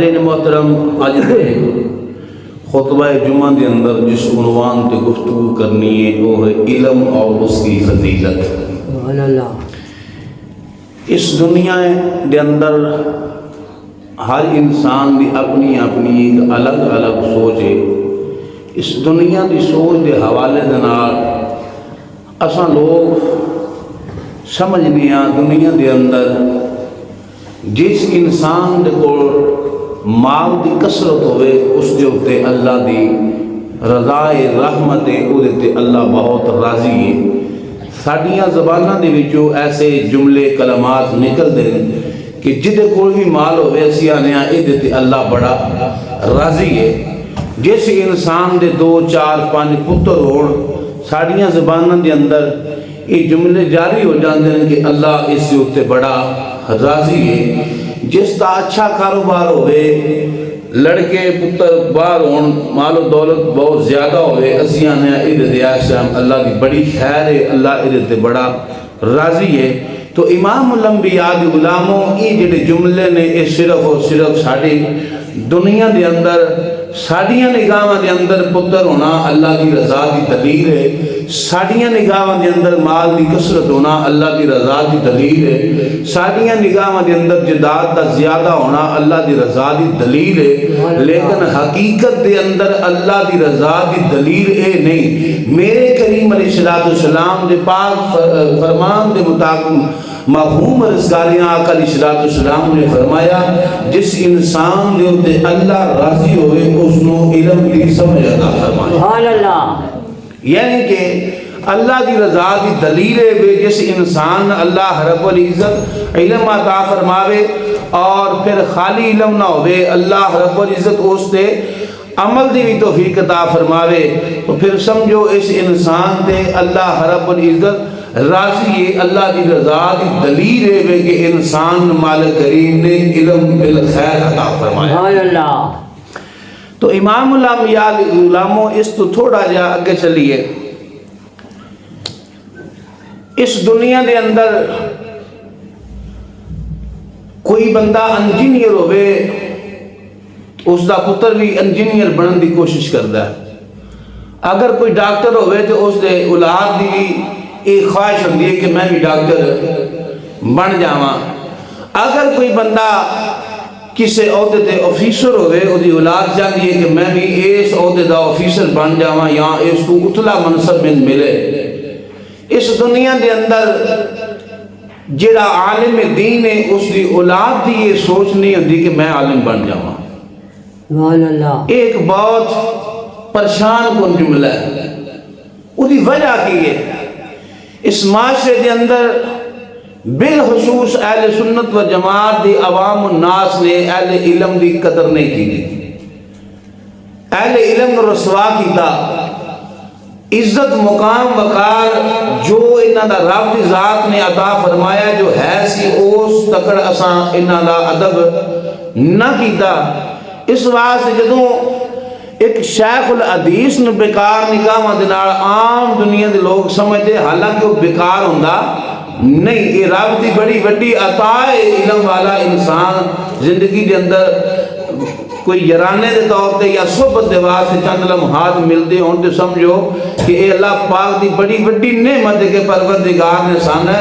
محترم اج دے خطبہ جمعہ دے اندر جس عنوان تے گفتگو کرنی ہے وہ ہے علم اور اس کی فضیلت۔ اس دنیا دے اندر ہر انسان دی اپنی اپنی ایک الگ الگ سوچ ہے۔ اس دنیا دی سوچ دے حوالے دے نال اساں لوگ سمجھنے ہاں دنیا دے اندر جس انسان دے کول مال دی کثرت ہوئے اس دے اتے اللہ دی رضائے رحمت ہے، او دے اللہ بہت راضی ہے۔ ساڈیاں زباناں دے وچوں ایسے جملے کلمات نکل دے کہ جدے کول بھی مال ہوئے اسی آنے ہاں اے دے اللہ بڑا راضی ہے۔ جس انسان دے 2 4 5 پتر ہون ساڈیاں زباناں دے اندر یہ جملے جاری ہو جاندے ہیں کہ اللہ اس دے اتے بڑا راضی ہے۔ جس کا اچھا کاروبار ہوئے لڑکے پتر بار ہون مال و دولت بہت زیادہ ہوئے اسی آنے ادھر دیاشام اللہ دی بڑی خیر ہے، اللہ ادھر تے بڑا راضی ہے۔ تو امام الانبیاء دی غلاموں یہ جڑے جملے نے یہ صرف اور صرف ساڑی دنیا دے اندر ساڑیاں نگاہاں دے اندر پتر ہونا اللہ دی رضا دی دلیل ہے، ساڑیاں نگاہاں دے اندر مال دی کثرت ہونا اللہ دی رضا دی دلیل ہے، ساڑیاں نگاہاں دے اندر جداد دا زیادہ ہونا اللہ دی رضا دی دلیل ہے، لیکن حقیقت دے اندر اللہ دی رضا دی دلیل اے نہیں۔ میرے کریم علیہ السلام دے پاک فرمان دے مطابق مفہوم رزگاریاں آقا علیہ السلام نے فرمایا جس انسان دے ہوتے اللہ راضی ہوئے اس نو علم دی سمجھ عطا فرمایا۔ یعنی کہ اللہ دی رضا دی دلیل ہے جس انسان اللہ رب العزت علم عطا فرماوے اور پھر خالی علم نہ ہوئے اللہ رب العزت اس دے عمل دی بھی توفیق عطا فرماوے تو پھر سمجھو اس انسان تے اللہ رب العزت راضی ہے۔ اللہ دی رضا دی دلیل ہے کہ انسان مالک کریم نے علم بالخیر عطا فرمایا۔ تو امام الانبیاء غلاموں اس تو تھوڑا جا آگے چلیے۔ اس دنیا دے اندر کوئی بندہ انجینئر ہوئے اس دا پتر بھی انجینئر بنن دی کوشش کردا ہے، اگر کوئی ڈاکٹر ہوئے تو اس دے اولاد دی بھی ایک خواہش ہوتی ہے کہ میں بھی ڈاکٹر بن جاواں، اگر کوئی بندہ کسی عہدے تے آفیسر ہوئے وہ دی اولاد چاہتی ہے کہ میں بھی اس عہدے دا آفیسر بن جاواں یا اس کو اتلا منصب میں ملے۔ اس دنیا دے اندر جڑا عالم دین ہے اس دی اولاد دی یہ سوچ نہیں ہوتی کہ میں عالم بن جاواں۔ ایک بہت پریشان کن جملہ ہے، وہ دی وجہ کی ہے اس معاشرے دے اندر بالخصوص اہل سنت و جماعت دی عوام الناس نے اہل علم دی قدر نہیں کی، اہل علم رسوا کیتا، عزت مقام وقار جو انہاں دا رب دی ذات نے عطا فرمایا جو ہے سی اس تکڑ اساں انہاں دا ادب نہ کیتا۔ اس واسطے جدوں ایک شیخ الحدیث نے بیکار نکاح دنال عام دنیا دے لوگ سمجھتے حالانکہ وہ بیکار ہوندہ نہیں، یہ رب دی بڑی بڑی عطا ہے۔ علم والا انسان زندگی دے اندر کوئی یرانے دے طور تے یا صحبت دے واسطے چند لمحات ملتے ہوں تو سمجھو کہ اے اللہ پاک دی بڑی بڑی نعمت کے پروردگار نے سانا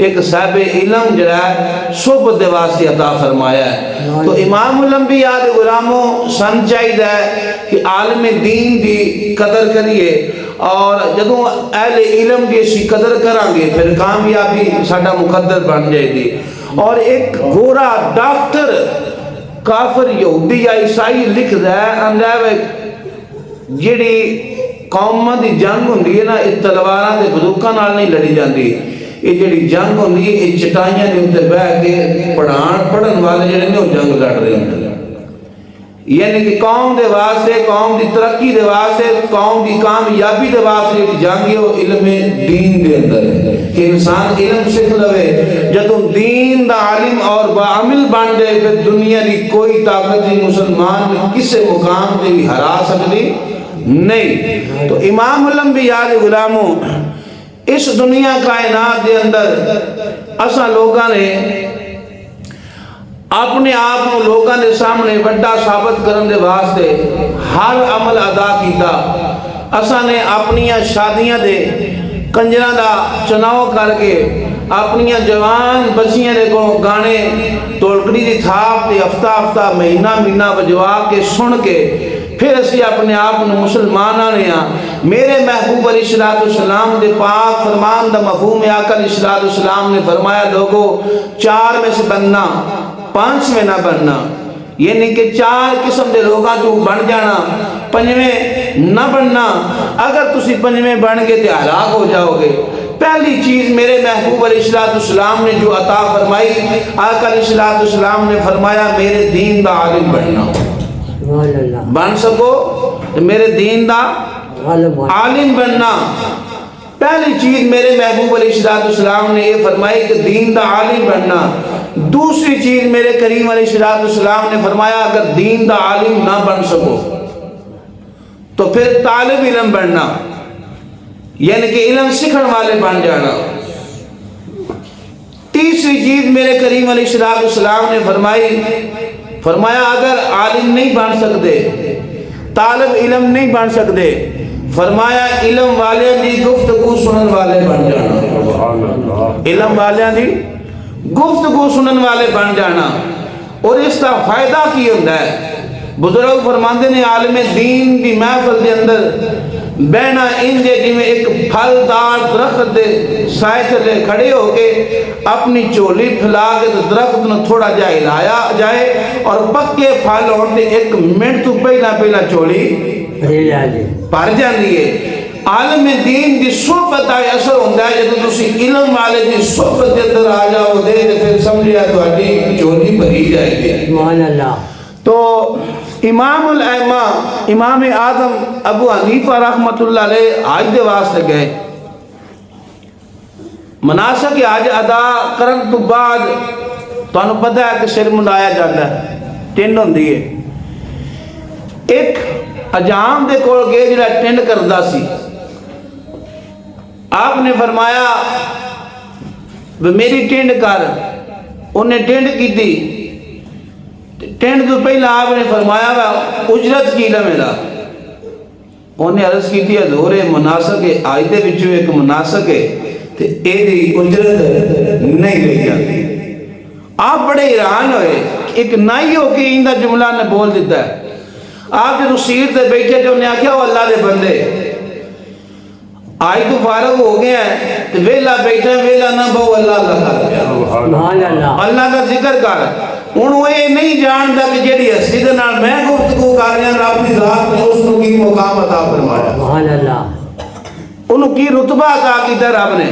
ایک صاحب علم جڑا ہے صحبت دے واسطے عطا فرمایا ہے۔ تو امام الانبیاء دے غلاموں سن چاہیے ہے کہ عالم دین دی قدر کریے اور جدوں اہل علم دی اسی قدر کرانگے پھر کامیابی ساڈا مقدر بن جائے گی۔ اور ایک گورا ڈاکٹر کافر یہودی یا عیسائی لکھ رہا ہے اندھے جیڑی قومہ دی جنگ ہوندی ہے نا اس تلواراں دے بندوقاں نال نہیں لڑی جاندی، یہ جیڑی جنگ ہوندی ہے یہ چٹائیاں دے اوپر بیٹھ کے پڑھن والے جڑے نے وہ جنگ لڑ رہے ہوندے، یعنی کہ قوم دے واسطے قوم دی ترقی دے واسطے قوم دی کامیابی دے واسطے جنگ ہے وہ علم دین دے اندر ہے کہ انسان علم سکھ لوے جدوں دین دا عالم اور بعمل بن جائے پھر دنیا دی کوئی طاقت دی مسلمان کسے مقام دے بھی ہرا سکتی نہیں۔ تو امام الانبیاء دے غلاموں اس دنیا کائنات دے اندر اساں لوگاں نے اپنے آپ کو لوگوں کے سامنے بڑا ثابت کرنے دے واسطے ہر عمل ادا کیتا۔ اساں نے اپنی شادیاں دے کنجراں دا چناؤ کر کے اپنی جوان بچیاں دے کو گانے ٹولکڑی دی تھاپ تے ہفتہ ہفتہ مہینہ مہینہ بجوا کے سن کے پھر اسی اپنے آپ کو مسلمان آنے ہاں۔ میرے محبوب علیہ السلام دے پاک فرمان دا مفہوم آقا علیہ السلام نے فرمایا لوگو 4 میں سے بننا 5 میں نہ بننا، یعنی کہ 4 قسم دے لوگاں جو بن جانا 5 میں نہ بننا۔ اگر تسی 5 میں بن گئے تو ہلاک ہو جاؤ گے۔ پہلی چیز میرے محبوب علیہ السلام نے جو عطا فرمائی، آقا علیہ السلام نے فرمایا میرے دین دا عالم بننا۔ بن سکو تو میرے دین دا عالم بننا۔ پہلی چیز میرے محبوب علیہ السلام نے یہ فرمائی کہ دین دا عالم بننا۔ دوسری چیز میرے کریم علیہ السلام نے فرمایا اگر دین دا عالم نہ بن سکو تو پھر طالب علم بننا، یعنی کہ علم سکھن والے بن جانا۔ تیسری چیز میرے کریم علیہ السلام نے فرمایا اگر عالم نہیں بن سکتے، طالب علم نہیں بن سکتے، فرمایا علم والے دی گفتگو سنن والے بن جانا۔ علم والے دی گفتگو سنن والے بن جانا۔ اور اس کا فائدہ کی ہوتا ہے؟ بزرگ فرماندے نے عالم دین دی محفل دے اندر بہنا انجے جی میں ایک پھلدار درخت دے سائے تھلے کھڑے ہو کے اپنی چولی پھیلا کے درخت نو تھوڑا جا ہلایا جائے اور پکے پھل ہوتے 1 منٹ تو پہلا چولی بھر جاندی ہے۔ عالم دین دی صحبت آئے اثر ہوندہ ہے جب تسی علم والے دی صحبت دے اندر آ جاؤ دے پھر سمجھیا تو آٹی چولی بھری جائے گی۔ سبحان اللہ۔ تو امام الائمہ امام اعظم ابو حنیفہ رحمت اللہ علیہ آج دے واسطے گئے، مناسک آج ادا کرن تو بعد تو انہوں پتہ ہے کہ سر منڈایا جاتا ہے، ٹنڈ ہوندی ہے۔ ایک اجام دے کول گئے جڑا ٹنڈ کردہ سی، آپ نے فرمایا میری ٹنڈ کر، انہیں ٹنڈ کی تھی۔ ٹینڈ تو پہلا آپ نے فرمایا اجرت کی میرا، انہیں عرض کی تھی حضور مناسک ہے آئیدے بچوں ایک مناسک ہے تو اے دی اجرت نہیں لے جاتی۔ آپ بڑے حیران ہوئے، ایک نائی ہو کے اندہ جملہ نے بول دیتا ہے۔ آپ جو سیٹ تے بیٹھے جو انہیں آکھیا وہ اللہ دے بندے آئی تو فارغ ہو گیا ہے تو ویلا بیٹھا ویلا نہ بہو اللہ کر اللہ کا ذکر کر۔ انہوں یہ نہیں جانتا کہ جیڑی حسید نال میں گفتگو کر رہا ہوں اپنی ذات میں اس کو کی مقام عطا فرمایا، انہوں کی رتبہ عطا کیتا رب نے۔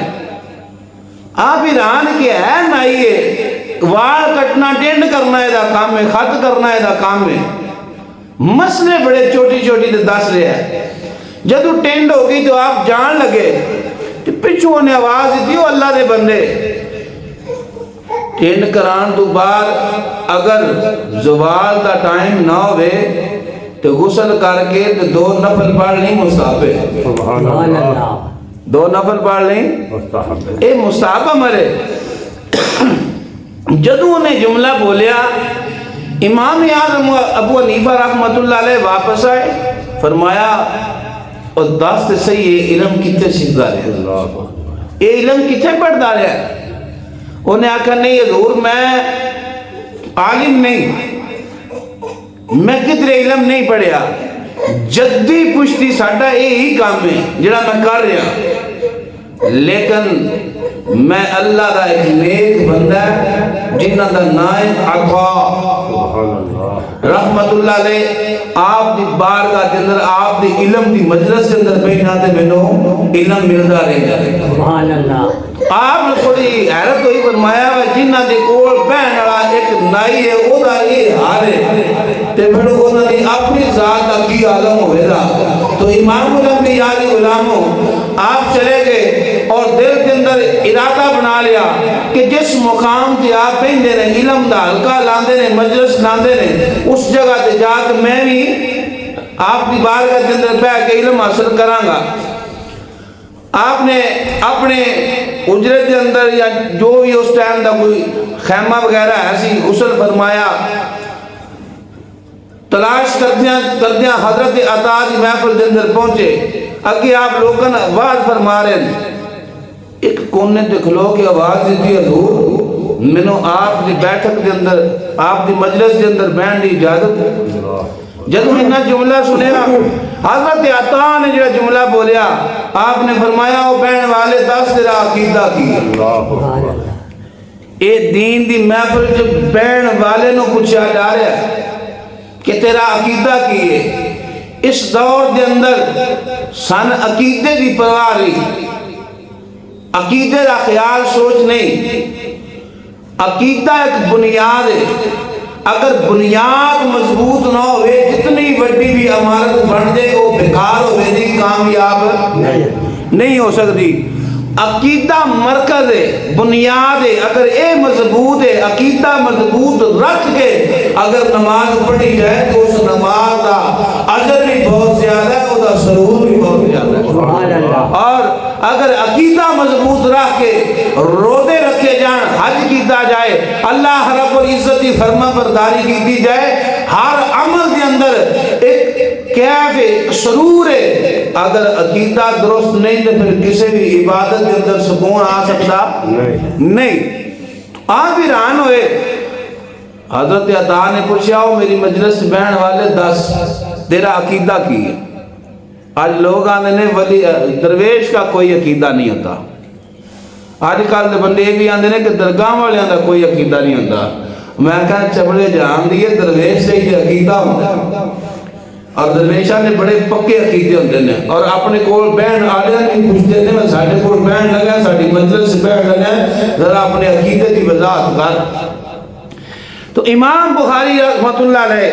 آپ ایران کے ہے نائیے وار کٹنا ٹینڈ کرنا ہے دا کام ہے، خط کرنا ہے دا کام ہے، مسئلے بڑے چھوٹی چھوٹی دس رہے ہیں۔ جدو ٹینڈ ہوگی تو آپ جان لگے کہ پچھوں نے آواز دیو اللہ دے بندے ٹینڈ کران تو بعد اگر زوال دا ٹائم نہ ہوئے تو غسل کر کے 2 نفل پڑھ لیں مستحب ہے۔ سبحان اللہ، 2 نفل پڑھ لیں اے مستحب ہمارے۔ جدو انہیں جملہ بولیا امام اعظم ابو حنیفہ رحمت اللہ علیہ واپس آئے، فرمایا اور دست صحیح ہے علم کتے سیکھتا رہے، اے علم کتے پڑھتا رہے؟ انہیں آکھا نہیں حضور میں عالم نہیں، میں کتنے علم نہیں پڑھیا، جدی پشتی ساڑھا یہی کام ہے جڑا میں کر رہا، لیکن میں اللہ دا ایک نیک بندہ جنہ دا نائم عطا رحمت اللہ علیہ آپ دی بارگاہ کے اندر آپ دی علم دی مجلس کے اندر بیٹھنا تے میں نو علم ملتا رہ جائے۔ سبحان اللہ۔ آپ نے تھوڑی حیرت ہوئی، فرمایا جنہ دے کول بہن والا ایک نائی ہے او دا یہ حال ہے تے پھر انہاں دی اپنی ذات دا کی عالم ہوئے دا۔ تو امام الانبیاء غلاموں آپ چلے گئے اور دل کے اندر ارادہ بنا لیا کہ جس مقام تے آپ بیٹھے نے علم دا حلقہ لاندے نے مجلس لاندے نے اس جگہ تے جا کے میں بھی آپ کی بارگاہ کے اندر بیٹھ کے علم حاصل کراں گا۔ آپ نے اپنے اجرت کے اندر یا جو بھی اس ٹائم دا کوئی خیمہ وغیرہ ایسی غسل فرمایا. تلاش کردیاں حضرت عطا دی محفل دے اندر پہنچے. اگے آپ لوگوں نے آواز فرما رہے ہیں. ایک کونے تے کھلو کے آواز دیتی حضور مینوں آپ دی بیٹھک دے اندر آپ دی مجلس دے اندر بیٹھن دی اجازت. جدوں انہاں جملہ سنیا حضرت عطا نے جو جملہ بولیا آپ نے فرمایا او بہن والے دس تیرا عقیدہ کی ہے. اے دین دی محفل جو بہن والے نو پوچھا جا رہا ہے کہ تیرا عقیدہ کی ہے. اس دور دے اندر سن عقیدے دی پرواہ نہیں, عقیدے دا خیال سوچ نہیں. عقیدہ ایک بنیاد ہے. اگر بنیاد مضبوط نہ ہوئے جتنی بڑی بھی عمارت بن جائے وہ بیکار ہوئے دی کامیاب نہیں ہو سکتی. عقیدہ مرکز ہے, بنیاد ہے. اگر اے مضبوط ہے, عقیدہ مضبوط رکھ کے اگر نماز پڑھی جائے تو اس نماز کا اجر بھی بہت زیادہ ہے, وہ دا سرور بھی بہت زیادہ ہے. اور اگر عقیدہ مضبوط رکھ کے روزے رکھے جان, حج کیتا جائے, اللہ رب العزت کی فرما برداری کی جائے, ہر عمل دے اندر ایک کیف ہے, سرور ہے. اگر عقیدہ درست نہیں تو پھر کسی بھی عبادت کے اندر سکون آ سکتا نہیں. آپ بھی حیران ہوئے. حضرت عطا نے پوچھا ہو میری مجلس بہن والے دس تیرا عقیدہ کی ہے. آج لوگ آنے نے ولی درویش کا کوئی عقیدہ نہیں ہوتا. آج کل دے بندے بھی آندے نے کہ درگاہ والے دا کوئی عقیدہ نہیں ہوتا. میں کہا چبڑے جان دیئے درویش سے ہی عقیدہ ہوتا, اور درویشہ نے بڑے پکے عقیدے ہوتے ہیں. اور اپنے کول بہن آلے نہیں پوچھتے تھے میں ساڑھے کول بہن لگا ساڑھی مجلس سے بہن لگا ذرا اپنے عقیدے کی وضاحت کر. تو امام بخاری رحمت اللہ علیہ,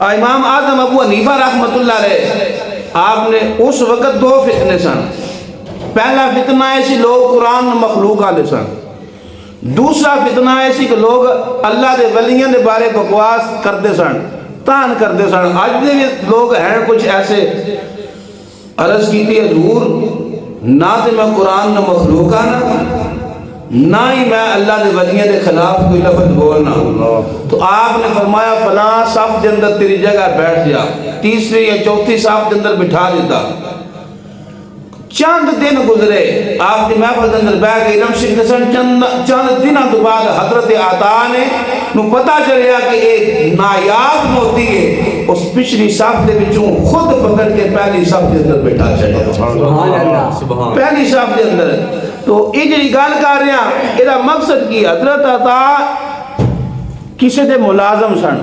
امام اعظم ابو حنیفہ رحمت اللہ علیہ, آپ نے اس وقت دو فتنے سن. پہلا فتنہ ایسی لوگ قرآن مخلوق آلے سن. دوسرا فتنہ ایسی کہ لوگ اللہ دے ولیاں دے بارے بکواس کرتے سن, تان کرتے سن. آج دے لوگ ہیں کچھ ایسے. عرض کی تھی حضور نہ تے میں قرآن نہ مخلوق آنا, نہ ہی میں اللہ دے ولیاں دے خلاف کوئی لفظ بولنا. تو آپ نے فرمایا فلاں صف دے اندر تیری جگہ بیٹھ جا. تیسری یا چوتھی صف دے اندر بٹھا دیتا. چند دن گزرے, آپ دی محفل دے اندر بیٹھ گئی رمشی دسن. چند دنوں تو بعد حضرت عطا نے نو پتہ چلیا کہ ایک نایاب موتی ہے, اس پچھلی صف دے وچوں خود پکڑ کے پہلی صف دے اندر بٹھا چڑھیا. پہلی صف دے اندر. تو یہ جی گل کر رہے ہیں, یہ مقصد کی حضرت عطا کسی دے ملازم سن.